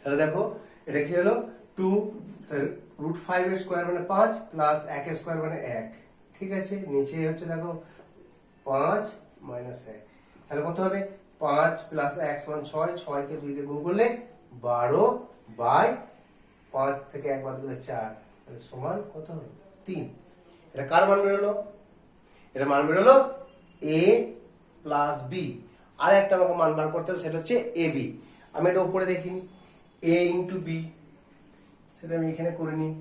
তাহলে দেখো এটা কি হলো 2, রুট 5 এর স্কোয়ার মানে 5 প্লাস 1 এর স্কোয়ার মানে 1, ঠিক আছে। নিচে হচ্ছে দেখো 5 মাইনাস 1, তাহলে কত হবে 5 প্লাস 1 সমান 6, 6 কে 2 দিয়ে গুণ করলে 12 বাই 5 থেকে 1 বাদ দিলে 4, তাহলে সমান কত হবে 3। এটা কার মান বেরোলো? এটা মান বেরোলো a প্লাস বি। আর একটা আমাকে মান বার করতে হবে, সেটা হচ্ছে এ বি। আমি এটা উপরে দেখিনি, a ইন্টু বি, সেটা আমি এখানে করে নিই,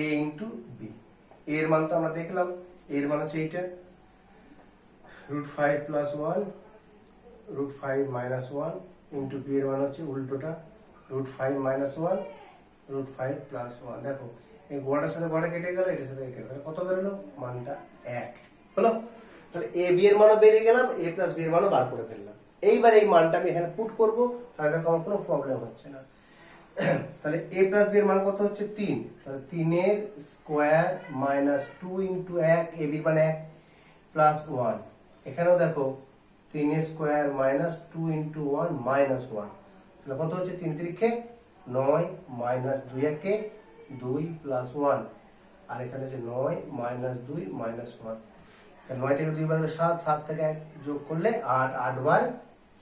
a ইন্টু বি। এর মান তো আমরা দেখলাম, এর মান হচ্ছে এইটা root 5 plus 1 root 5 minus 1 into B এর মান হচ্ছে উল্টোটা রুট 5 মাইনাস 1 রুট 5 প্লাস 1। দেখো এই গোড়াটার সাথে গোড়া কেটে গেল, এটার সাথে কেটে গেল, কত বেরোলো? মানটা 1 হলো। তাহলে এ বি এর মানও বেরিয়ে গেলাম, এ প্লাস বি এর মানও বার করে ফেললাম। এইবার এই মানটা আমি এখানে পুট করবো, তাহলে দেখো আমার কোনো প্রবলেম হচ্ছে না। তাহলে a প্লাস বি এর মান কত হচ্ছে 3, তাহলে 3 এর square minus 2 into 1, A B মানে 1 প্লাস 1। এখানেও দেখো 3 এর স্কোয়ার মাইনাস 2 ইন্টু 1 মাইনাস 1, তাহলে কত হচ্ছে 3 তিরিখে 9 মাইনাস 2 একে 2 প্লাস 1, আর এখানে হচ্ছে 9 মাইনাস 2 মাইনাস 1, তাহলে 9 থেকে 2 বাদ দিলে 7, 7 থেকে 1 যোগ করলে 8, 8 বাই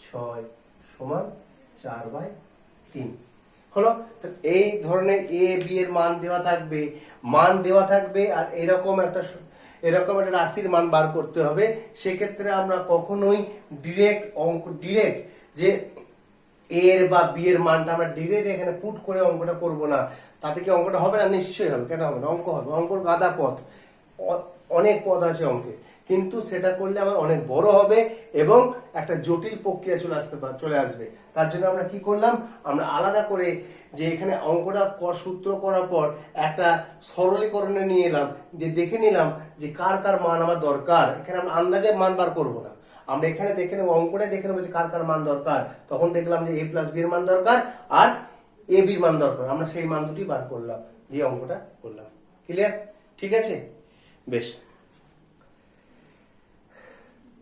6 সমান 4 বাই 3 হলো। এই ধরনের এ বি এর মান দেওয়া থাকবে, আর এরকম একটা রাশির মান বার করতে হবে। সেক্ষেত্রে আমরা কখনোই ডিরেক্ট যে এর বা বি এর মানটা আমরা ডিরেক্ট এখানে পুট করে অঙ্কটা করব না। তাতে কি অঙ্কটা হবে না? নিশ্চয়ই হবে। কেন হবে না? অঙ্ক হবে, অঙ্কর গাদা পথ, অনেক পথ আছে অঙ্কে, কিন্তু সেটা করলে আমার অনেক বড় হবে এবং একটা জটিল প্রক্রিয়া চলে আসবে। তার জন্য আমরা কি করলাম, আমরা আলাদা করে যে এখানে অঙ্কটা সূত্র করার পর একটা সরলীকরণে নিয়ে এলাম, যে দেখে নিলাম যে কার কার মান আমার দরকার। এখানে আমরা আন্দাজে মান বার করবো না, আমরা এখানে দেখে নেবো, অঙ্কটা দেখে নেবো যে কার কার মান দরকার। তখন দেখলাম যে এ প্লাস বি এর মান দরকার আর এ বির মান দরকার, আমরা সেই মান দুটি বার করলাম, দিয়ে অঙ্কটা করলাম। ক্লিয়ার? ঠিক আছে, বেশ।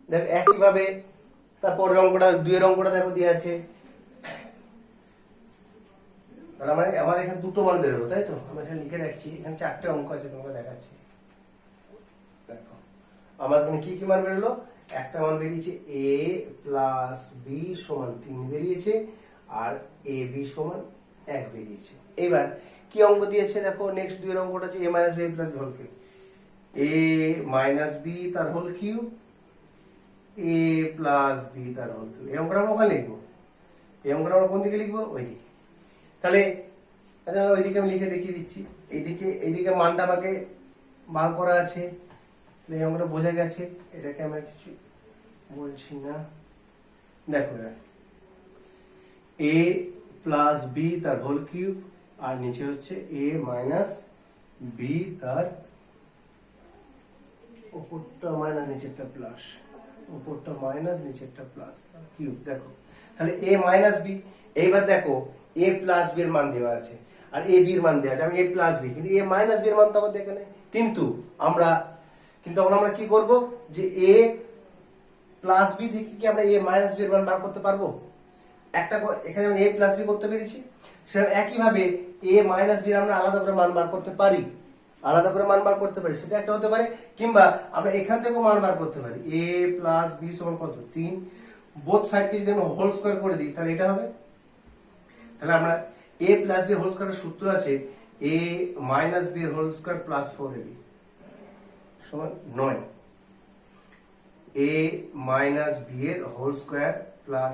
দেখো একইভাবে তারপরের অঙ্কটা, 2 এর অঙ্কটা দেখো দিয়ে আছে। তাহলে আমার এখানে দুটো মান বেরোলো, তাই তো? আমি এখানে লিখে রাখছি, এখানে 4টে অঙ্ক আছে, তোমাকে দেখাচ্ছি। দেখো আমার এখানে কি কি মান বেরোলো। একটা মান বেরিয়েছে a প্লাস বি সমান 3 বেরিয়েছে, আর এ বি সমান 1 বেরিয়েছে। এবার কি অঙ্ক দিয়েছে দেখো, নেক্সট 2 এর অঙ্কটা আছে a minus b plus whole cube, a minus b তার whole cube, a plus b তার হোল কিউব। এই অঙ্কটা আমরা ওখানে লিখবো, এই অঙ্কটা আমরা কোন দিকে লিখবো? ওই দিকে। তাহলে ওইদিকে আমি লিখে দেখিয়ে দিচ্ছি। এইদিকে মানটা আমাকে বার করা আছে, এই অঙ্কটা বোঝা গেছে, এটাকে আমরা কিছু বলছি না। দেখো a প্লাস বি তার হোল কিউব, আর নিচে হচ্ছে a মাইনাস বি তার, উপরটা মাইনাস নিচেরটা প্লাস, উপরটা মাইনাস নিচেরটা প্লাস কিউব। দেখো তাহলে a মাইনাস বি। এইবার দেখো a প্লাস বি এর মান দেওয়া আছে আর a বি এর মান দেওয়া আছে, আমি a প্লাস বি, কিন্তু a মাইনাস বি এর মান তো আমাদের এখানে, কিন্তু তখন আমরা কি করব, যে a প্লাস বি থেকে কি আমরা a মাইনাস বি এর মান বার করতে পারবো? এখানে আমি a প্লাস বি করতে পেরেছি, সেটা একইভাবে a মাইনাস বি এর আমরা আলাদা করে মান বার করতে পারি, সেটা একটা হতে পারে। কিংবা আমরা এখান থেকেও মান বার করতে পারি, a প্লাস বি সমান কত? 3। বোথ সাইডকে যদি আমি হোল স্কয়ার করে দিই, তাহলে এটা হবে। তাহলে আমরা a প্লাস বি হোল স্কয়ারের সূত্র আছে a মাইনাস বি এর হোল স্কয়ার প্লাস 4ab সমান 9। a মাইনাস বি এর হোল স্কয়ার প্লাস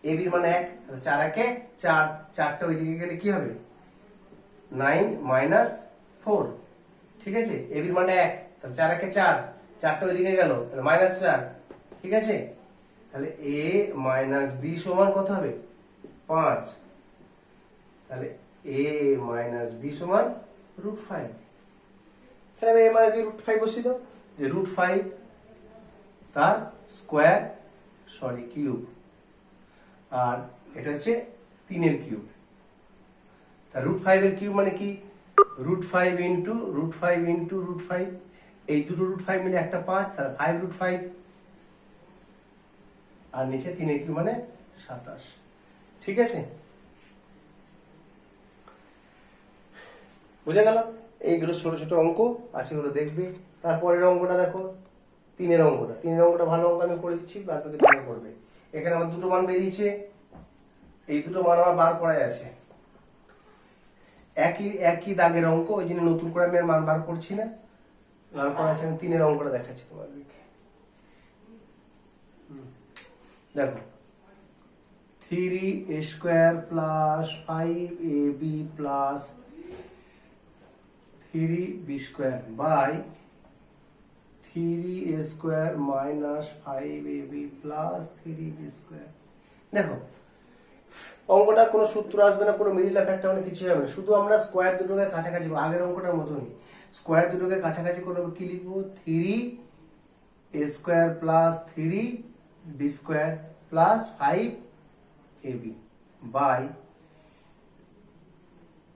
ab এর মানে 1, তাহলে 4 একে 4, 4টা ওইদিকে গেলে কি হবে? 9 মাইনাস 4, ঠিক আছে। ab এর মানে 1, তাহলে 4 একে 4, 4টা ওইদিকে গেল, তাহলে মাইনাস 4, ঠিক আছে। তাহলে a মাইনাস বি সমান কত হবে? 5। তাহলে a মাইনাস বি সমান রুট 5। তাহলে আমি a মাইনাস বি রুট 5 বসিয়ে দাও, যে রুট 5 তার স্কোয়ার কিউব, আর এটা হচ্ছে 3 এর কিউব। তা রুট 5 এর কিউব মানে কি? Root 5 into root 5 into root 5, এই দুটো রুট 5 মিলে একটা 5, তাহলে 5 রুট 5, আর নিচে 3 এর কিউব মানে 27। ঠিক আছে, বুঝে গেল? এইগুলো ছোট ছোট অঙ্ক আছে, ওগুলো দেখবে। তারপরের অঙ্কটা দেখো, 3-এর অঙ্কটা। 3-এর অঙ্কটা ভালো অঙ্ক আমি করে দিচ্ছি, বাদ বাকি তুমি করবে। এখানে আমার দুটো মান বেরিয়েছে, এই দুটো মান আমার বার করাই আছে। একই একই দাগের অঙ্ক, ওই জন্য নতুন করে আমি আর মান বার করছি না, বার করা আছে। আমি 3-এর অঙ্কটা দেখাচ্ছি তোমাদেরকে। দেখো, 3a² plus 5ab plus 3b² by 3a² minus 5ab plus 3b²। দেখো, অঙ্কটা কোনো সূত্র আসবে না, কোনো মিডিল ফ্যাক্টর মানে কিছু হবে না, শুধু আমরা স্কোয়ার দুটোকে কাছাকাছি, আগের অঙ্কটার মতনই স্কোয়ার দুটোকে কাছাকাছি করবো। কি লিখবো? 3a² plus 3b² plus 5ab by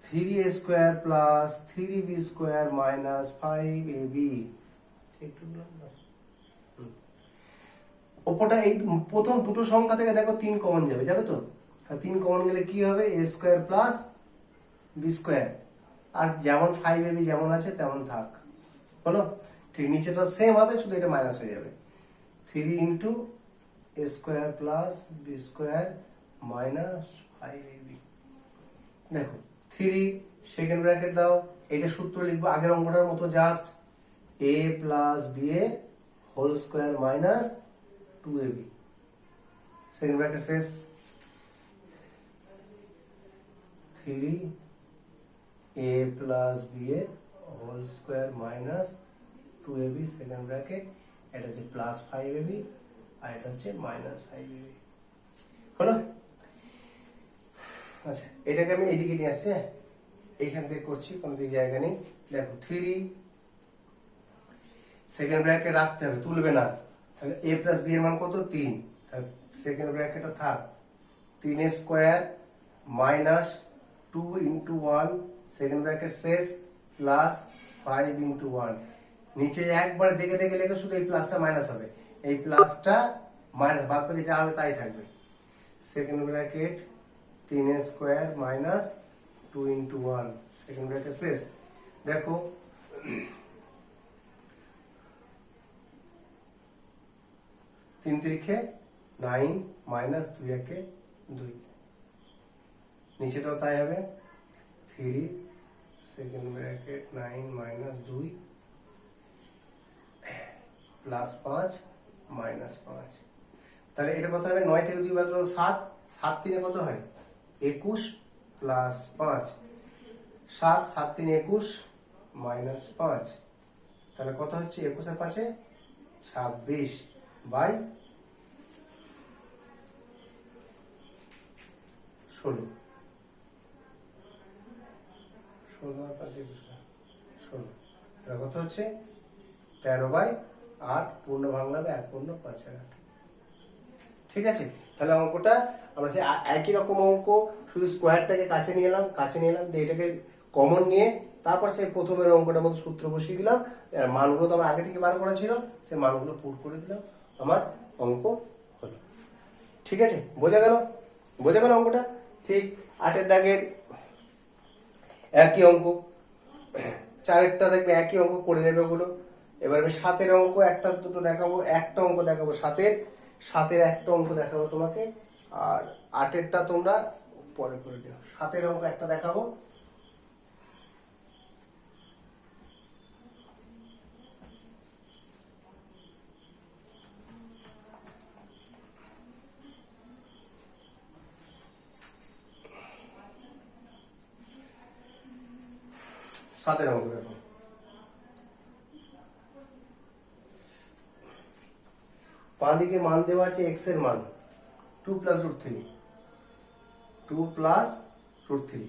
3a² plus 3b² minus 5ab। ওপরটা এই প্রথম দুটো সংখ্যা থেকে দেখো 3 কমন যাবে, যাবে তো? 3 কমন গেলে কি হবে? a² প্লাস b², আর যেমন 5ab যেমন আছে তেমন থাক, বলো? ঠিক নিচেটা সেম হবে, শুধু এটা মাইনাস হয়ে যাবে। 3 into a² plus b² minus 5ab। দেখো, 3 সেকেন্ড ব্র্যাকেট দাও, এটা সূত্র লিখবো আগের অঙ্কটার মতো, জাস্ট a প্লাস b এর whole square minus 2ab। Second bracket শেষ। 3a প্লাস b এর whole square minus 2ab second bracket, এটা হচ্ছে প্লাস 5ab আর এটা হচ্ছে মাইনাস 5ab। হলো? আচ্ছা, এটাকে আমি এইদিকে নিয়ে আসছি, এইখান থেকে করছি, কোনো দিকে জায়গা নেই। দেখো, 3 সেকেন্ড ব্র্যাকেট রাখতে হবে, তুলবে না। তাহলে a প্লাস b এর মান কত? 3। সেকেন্ড ব্র্যাকেটটা থাক, 3a² minus 2 into 1 second bracket শেষ প্লাস 5 ইন্টু 1। নিচে একবার দেখে দেখে লেখো, শুধু এই প্লাসটা মাইনাস হবে, এই প্লাসটা মাইনাস, বাদ বাকি যা হবে তাই থাকবে। Second bracket 3a² minus 2 into 1 second bracket শেষ। দেখো, 3 3 9 মাইনাস 2 1 2, নিচেটাও তাই হবে। 3 second bracket 9 minus 2 plus 5 minus 5। তাহলে এটা কত হবে? 9 থেকে 2 বাদ দাও 7, 7 3 কত হয়? 21 প্লাস 5, 7 7 3 21 মাইনাস 5। তাহলে কত হচ্ছে? 21 আর 5 26 বাই 16। 16 আর 5 16, তাহলে কত হচ্ছে? 13/8 পূর্ণ ভাঙলাবে 1 পূর্ণ 5 আর 8। ঠিক আছে, তাহলে অঙ্কটা আমরা সেই একই রকম অঙ্ক, শুধু স্কোয়ারটাকে কাছে নিয়ে এলাম, দিয়ে এটাকে কমন নিয়ে তারপর সেই প্রথমের অঙ্কটার মতো সূত্র বসিয়ে দিলাম, মানগুলো তো আমার আগে থেকে বার করা ছিল, সেই মানগুলো পুট করে দিলাম, আমার অঙ্ক হলো। ঠিক আছে, বোঝা গেল? অঙ্কটা? ঠিক 8-এর দাগের একই অঙ্ক, 4-এরটা দেখবে একই অঙ্ক, করে নেবে ওগুলো। এবার আমি 7-এর অঙ্ক একটা দুটো দেখাবো, একটা অঙ্ক দেখাবো 7-এর একটা অঙ্ক দেখাবো তোমাকে, আর 8-এরটা তোমরা পরে করে নিও। 7-এর অঙ্ক একটা দেখাবো। সাতের অঙ্ক দেখো, বাঁ দিকে মান দেওয়া আছে x এর মান 2 plus root 3, 2 plus root 3,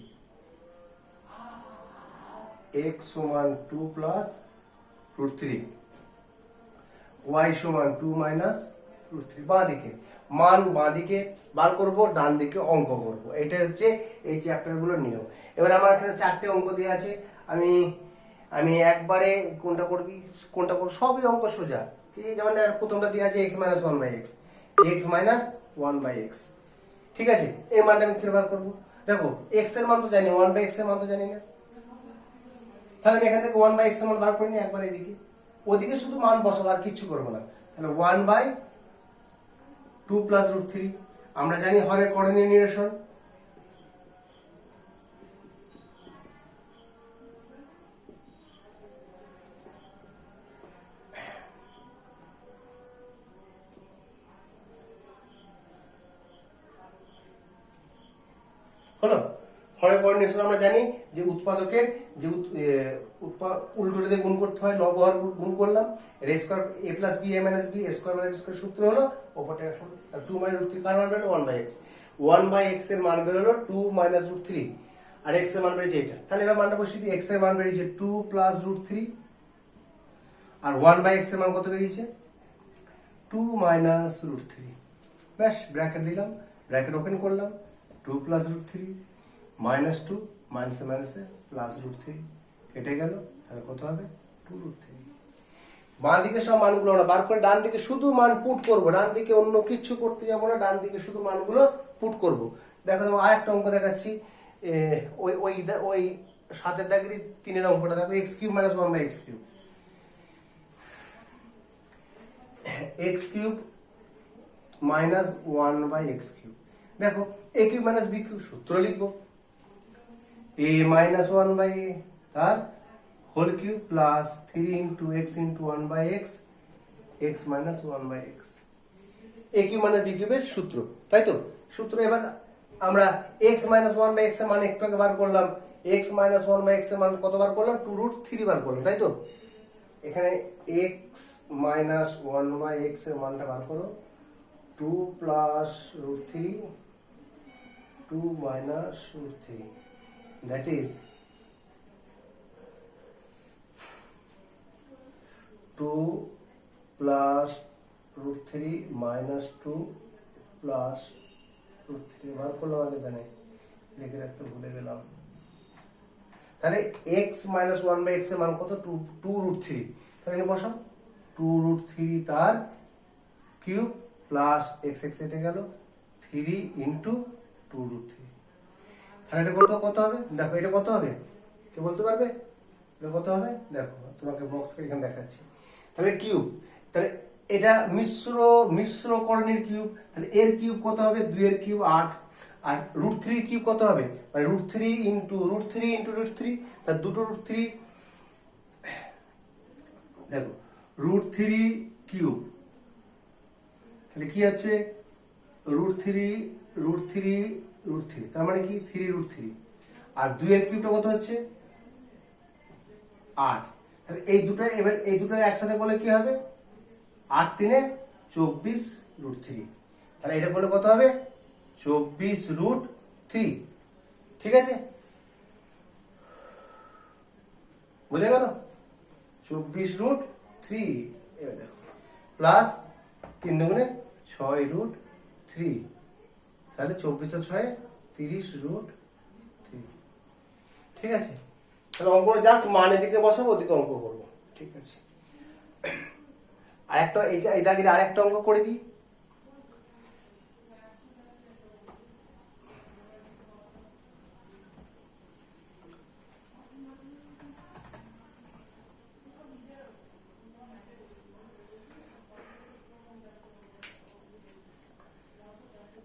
x সমান 2 প্লাস রুট 3, y সমান 2 মাইনাস রুট 3। বাঁ দিকে মান, বাঁ দিকে বার করব, ডান দিকে অঙ্ক করব, এটা হচ্ছে এই চ্যাপ্টারগুলোর নিয়ম। এবার আমার এখানে 4টে অঙ্ক দেওয়া আছে, আমি একবারে কোনটা করব, সবই অঙ্ক সোজা। যেমন প্রথমটা দেওয়া আছে x - 1/x, x - 1/x, ঠিক আছে, এই মানটা আমি কিভাবে বার করবো? দেখো এক্স এর মান তো জানি, 1/x এর মান তো জানি না, তাহলে আমি এখান থেকে 1/x এর মান বার করে নিই একবার এদিকে, ওদিকে শুধু মান বসাবো আর কিচ্ছু করবো না। তাহলে 1/2 প্লাস √3, আমরা জানি হরের করণীয় নিরসন, হলো হরের করণীয় নিরসন আমরা জানি যে উৎপাদকের যে উল্টোটা দিয়ে গুণ করতে হয়, লব হর গুণ করলাম, a square a plus b a minus b square minus square সূত্র হলো ওপরটা এখন 2 মাইনাস √3 কার মান বেরোলো 1/x, 1/x এর মান বেরোলো 2 মাইনাস √3 আর x এর মান বেরিয়েছে এটা। তাহলে এবার মানটা বসিয়ে দিই, x এর মান বেরিয়েছে 2 প্লাস √3 আর 1/x এর মান কত বেরিয়েছে 2 মাইনাস √3। ব্যাস ব্র্যাকেট দিলাম, ব্র্যাকেট ওপেন করলাম, 2 প্লাস √3 মাইনাস 2 মাইনাসে মাইনাসে প্লাস √3 কেটে গেল, তাহলে কত হবে 2√3। বাঁ দিকে সব মানগুলো আমরা বার করে ডান দিকে শুধু মান পুট করব, ডান দিকে অন্য কিছু করতে যাবো না, ডান দিকে শুধু মানগুলো পুট করব। দেখো তোমার আরেকটা অঙ্ক দেখাচ্ছি, ওই ওই ওই 7 দাগেরই 3 অঙ্কটা দেখো, x³ - 1/x³, x³ minus 1/x³। দেখো a³ - b³ সূত্র লিখবো, a মাইনাস 1/a তার whole cube plus 3 into x into 1/x, x minus 1/x, a³ - b³ এর সূত্র, তাই তো? সূত্র এবার আমরা x মাইনাস 1/x এর মান একটু আগে বার করলাম, x মাইনাস 1/x এর মান কত বার করলাম 2√3 বার করলাম, তাই তো? এখানে x মাইনাস 1/x এর মানটা বার করো, 2 plus √3 2 minus √3, that is 2 plus √3 minus 2 plus √3 বার করলাম আগে, জানে লিখে রাখতে ভুলে গেলাম। তাহলে x মাইনাস 1/x এর মান কত 2√3, তাহলে এনে বসাও 2√3 তার কিউব প্লাস x x কেটে গেল 3 ইন্টু 2√3, তাহলে এটা কত হবে? দেখো এটা কত হবে, কে বলতে পারবে এটা কত হবে? দেখো তোমাকে বক্স করে এখানে দেখাচ্ছি। তাহলে কিউব, তাহলে এটা মিশ্র করণের কিউব, তাহলে এর কিউব কত হবে 2 এর কিউব 8, আর √3 এর কিউব কত হবে মানে √3 ইন্টু √3, তার দুটো √3, দেখো √3 কিউব, তাহলে কি হচ্ছে √3 তার মানে কি 3√3, আর 2 এর কিউবটা কত হচ্ছে 8, তাহলে এই দুটো এবার এই দুটো একসাথে করলে কি হবে 8 3 24√3, তাহলে এটা করলে কত হবে 24√3, ঠিক আছে? বুঝে গেল 24√3, এবার দেখো প্লাস 3 দুগুণে 6√3, তাহলে 24 আর 6 30√3, ঠিক আছে? তাহলে অঙ্কটা জাস্ট মানে দিকে বসাবো, ওদিকে অঙ্ক করবো, ঠিক আছে? আরেকটা এই দাগের আরেকটা অঙ্ক করে দিই।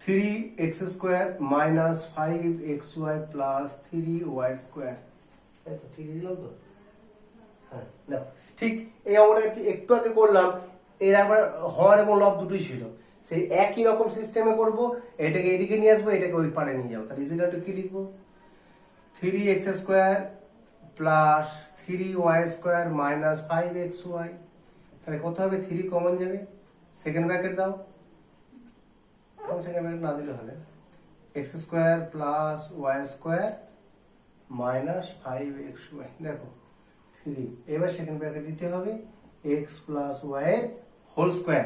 Three x square minus 5xy plus 3y², তাই তো? ঠিক দিলাম তো? হ্যাঁ দেখো ঠিক এই অঙ্কটা একটু আগে করলাম, এর আবার হর এবং লব দুটোই ছিল, সেই একই রকম সিস্টেমে করব, এটাকে এদিকে নিয়ে আসবো, এটাকে ওই পারে নিয়ে যাবো। তাহলে ইজিকালটা কি লিখবো 3x² plus 3y² minus 5xy, তাহলে কত হবে 3 কমন যাবে, সেকেন্ড ব্র্যাকেট দাও, সেকেন্ড ব্র্যাকেট না দিলে হবে x² plus y² minus 5xy, দেখো 3, এবার সেকেন্ড ব্র্যাকেট দিতে হবে x প্লাস y এর whole square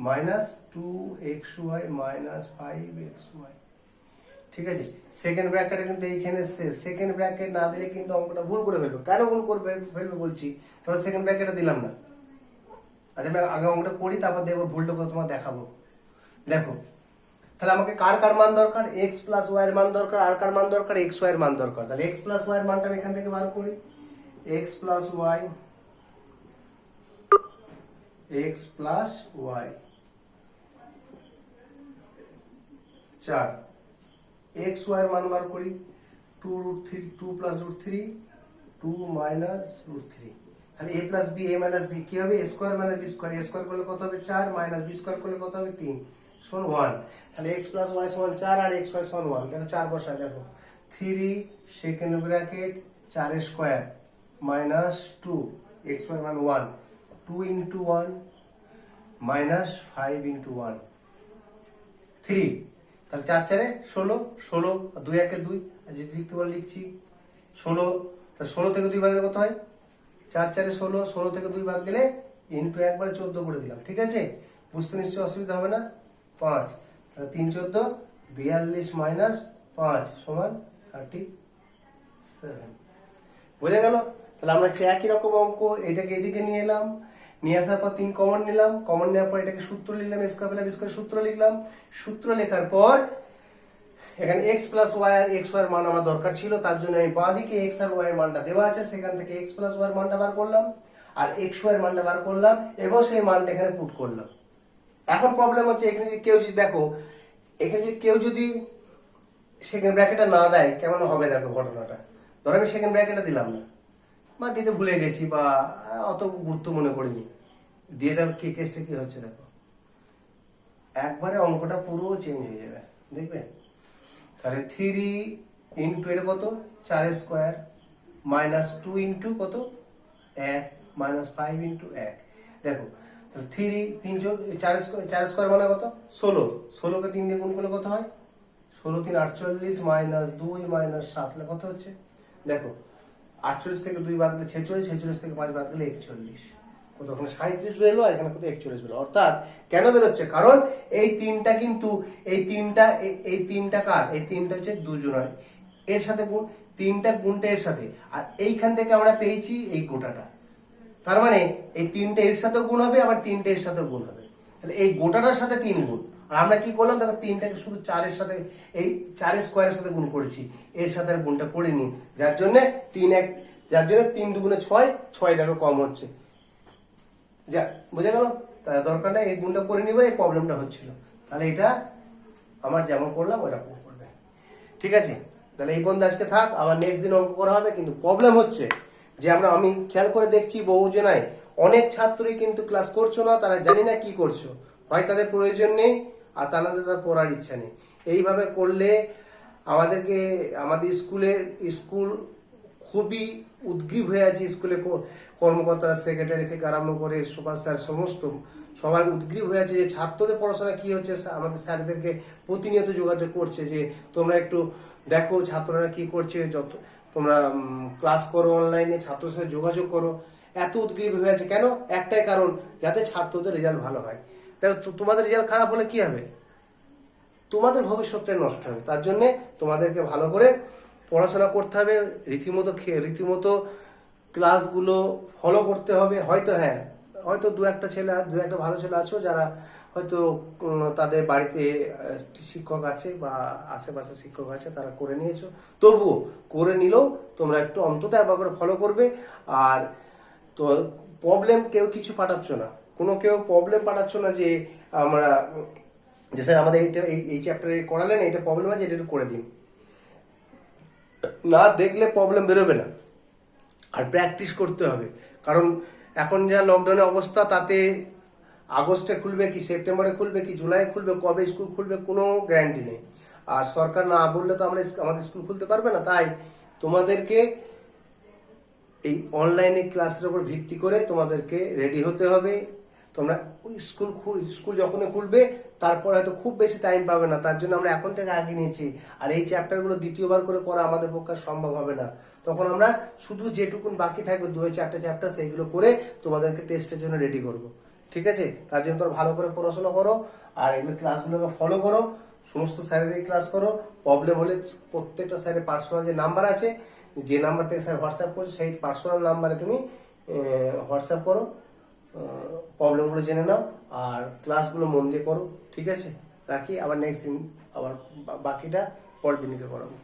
minus 2xy minus 5xy, ঠিক আছে? সেকেন্ড ব্র্যাকেটে কিন্তু এইখানে সেকেন্ড ব্র্যাকেট না দিলে কিন্তু অঙ্কটা ভুল করে ফেলবো। কেন ভুল করবে ফেলবে বলছি, ধরো সেকেন্ড ব্র্যাকেটে দিলাম না, আচ্ছা আমি আগে অঙ্কটা করি, তারপর দেখবো ভুলটা তোমার দেখাবো। দেখো তাহলে আমাকে কার কার মান দরকার, এক্স প্লাস ওয়াই এর মান দরকার, আর কার মান দরকার, এক্স ওয়াই এর মান দরকার। তাহলে এক্স প্লাস ওয়াই এর মানটা আমি এখান থেকে বার করি, x plus y, x plus y 4, x y এর মান বার করি 2 plus root three 2 minus root three. তাহলে a plus b a minus b কি হবে, a square minus b square, a square করলে কত হবে 4 মাইনাস বি স্কোয়ার করলে কত হবে 3 সমান 1। তাহলে এক্স প্লাস ওয়াই সমান 4 আর এক্স ওয়াই সমান 1। তাহলে 4 বসায় দেখো 3 second bracket 4 square minus 2 x y মান 1, 2 ইন্টু 1 মাইনাস 5 ইন্টু 1 3। তাহলে 4 4 16, 16 আর 2 1 2, আর যদি লিখতে বলে লিখছি 16। তাহলে 16 থেকে 2 বাদ দিলে কত হয়, 4 4 16, 16 থেকে 2 বাদ দিলে ইন্টু একবারে 14 করে দিলাম। ঠিক আছে, বুঝতে নিশ্চয়ই অসুবিধা হবে না। 5, তাহলে 3 14 42 মাইনাস 5 সমান 37। বোঝা গেল? তাহলে আমরা একই রকম অঙ্ক এটাকে এদিকে নিয়ে এলাম, নিয়ে আসার পর 3 কমন নিলাম, কমন নেওয়ার পর এটাকে সূত্র লিখলাম, স্কয়ার প্লাস বি স্কয়ার সূত্র লিখলাম। সূত্র লেখার পর এখানে এক্স প্লাস ওয়াই আর এক্স ওয়াই এর মান আমার দরকার ছিল, তার জন্য আমি বাঁদিকে এক্স আর ওয়াই এর মানটা দেওয়া আছে, সেখান থেকে এক্স প্লাস ওয়াই এর মানটা বার করলাম আর এক্স ওয়াই এর মানটা বার করলাম এবং সেই মানটা এখানে পুট করলাম। এখন প্রবলেম হচ্ছে এখানে যদি কেউ যদি দেখো, এখানে যদি কেউ যদি সেকেন্ড ব্র্যাকেটটা না দেয় কেমন হবে দেখো ঘটনাটা। ধরো আমি সেকেন্ড ব্র্যাকেটটা দিলাম না বা দিতে ভুলে গেছি বা অত গুরুত্ব মনে করিনি, দিয়ে দেখো কি কেসটা কি হচ্ছে দেখো, একবারে অঙ্কটা পুরো চেঞ্জ হয়ে যাবে দেখবে। তাহলে 3 ইন্টু এটা কত 4 স্কোয়ার মাইনাস 2 ইন্টু কত 1 মাইনাস 5 ইন্টু 1। দেখো তাহলে 3 3 4 স্কোয়ার মানে কত 16, 16 কে 3 দিয়ে গুণ করলে কত হয় 16 3 48 মাইনাস 2 মাইনাস 7 কত হচ্ছে দেখো 48 থেকে 2 বাদ দিলে 46, 46 থেকে 5 বাদ দিলে 41, কত ওখানে 37 বেরোলো আর এখানে কত 41 বেরোলো। অর্থাৎ কেন বেরোচ্ছে, কারণ এই তিনটা কিন্তু এই তিনটা কার, এই তিনটা হচ্ছে দুজনের এর সাথে গুণ, তিনটা গুণটা এর সাথে, আর এইখান থেকে আমরা পেয়েছি এই গোটাটা, তার মানে এই তিনটা এর সাথে গুণ হবে আবার তিনটা এর সাথে গুণ হবে, তাহলে এই গোটাটার সাথে 3 গুণ। আর আমরা কি করলাম দেখো তিনটাকে শুধু 4 এর সাথে এই 4 স্কোয়ারের সাথে গুণ করেছি, এর সাথে আর গুণটা করিনি, যার জন্য 3 দুগুণে 6, 6 দেখো কম হচ্ছে, যা বুঝে গেল। তাই দরকার নেই এই গুণটা করে নিবে, এই প্রবলেমটা হচ্ছিল। তাহলে এটা আমার যেমন করলাম ওরকম করবে, ঠিক আছে। তাহলে এই পর্যন্ত আজকে থাক, আবার নেক্সট দিন অঙ্ক করা হবে। কিন্তু প্রবলেম হচ্ছে যে আমি খেয়াল করে দেখছি বহু জনাই অনেক ছাত্রই কিন্তু ক্লাস করছো না, তারা জানি না কি করছো, হয় তাদের প্রয়োজন নেই আর তাদের পড়ার ইচ্ছা নেই। এইভাবে করলে আমাদের স্কুল খুবই উদ্গ্রীব হয়ে আছে, স্কুলে কর্মকর্তারা সেক্রেটারি থেকে আরম্ভ করে সুপার স্যার সমস্ত সবাই উদ্গ্রীব হয়ে আছে যে ছাত্রদের পড়াশোনা কি হচ্ছে। আমাদের স্যারদেরকে প্রতিনিয়ত যোগাযোগ করছে যে তোমরা একটু দেখো ছাত্ররা কি করছে, যত তোমরা ক্লাস করো অনলাইনে, ছাত্রদের সাথে যোগাযোগ করো। এত উদ্গ্রীব হয়ে আছে কেন, একটাই কারণ, যাতে ছাত্রদের রেজাল্ট ভালো হয়। দেখো তোমাদের রেজাল্ট খারাপ হলে কি হবে, তোমাদের ভবিষ্যৎটা নষ্ট হবে। তার জন্যে তোমাদেরকে ভালো করে পড়াশোনা করতে হবে, রীতিমতো ক্লাসগুলো ফলো করতে হবে। হয়তো দু একটা ভালো ছেলে আছো যারা হয়তো তাদের বাড়িতে শিক্ষক আছে বা আশেপাশে শিক্ষক আছে, তারা করে নিয়েছো, তবুও করে নিলেও তোমরা একটু অন্তত একবার করে ফলো করবে। আর তো প্রবলেম কেউ কিছু পাঠাচ্ছ না, কেউ প্রবলেম পাঠাচ্ছ না যে স্যার আমাদের এই চ্যাপ্টারে করালেন, এটা প্রবলেম আছে, এটা একটু করে দিন। না দেখলে প্রবলেম বেরোবে না। আর প্র্যাকটিস করতে হবে, কারণ এখন যা লকডাউনের অবস্থা, তাতে আগস্টে খুলবে কি সেপ্টেম্বরে খুলবে কি জুলাই খুলবে, কবে স্কুল খুলবে কোনো গ্যারান্টি নেই। আর সরকার না বললে তো আমাদের স্কুল খুলতে পারবে না। তাই তোমাদেরকে এই অনলাইনে ক্লাসের উপর ভিত্তি করে তোমাদেরকে রেডি হতে হবে। তোমরা স্কুল যখনই খুলবে তারপর হয়তো খুব বেশি টাইম পাবে না, তার জন্য আমরা এখন থেকে আগে নিয়েছি। আর এই চ্যাপ্টারগুলো দ্বিতীয়বার করে করা আমাদের পক্ষে সম্ভব হবে না। তখন আমরা শুধু যেটুকুন বাকি থাকবে 2-4টা চ্যাপ্টার, সেইগুলো করে তোমাদেরকে টেস্টের জন্য রেডি করব, ঠিক আছে। তার জন্য তোমরা ভালো করে পড়াশোনা করো আর এগুলো ক্লাসগুলোকে ফলো করো, সমস্ত স্যারেরই ক্লাস করো। প্রবলেম হলে প্রত্যেকটা স্যারের পার্সোনাল যে নাম্বার আছে, যে নাম্বার থেকে স্যার হোয়াটসঅ্যাপ করছে, সেই পার্সোনাল নাম্বারে তুমি হোয়াটসঅ্যাপ করো, প্রবলেমগুলো জেনে নাও আর ক্লাসগুলো মন দিয়ে করো, ঠিক আছে। রাখি, আবার নেক্সট দিন আবার বাকিটা পরের দিনকে করাবো।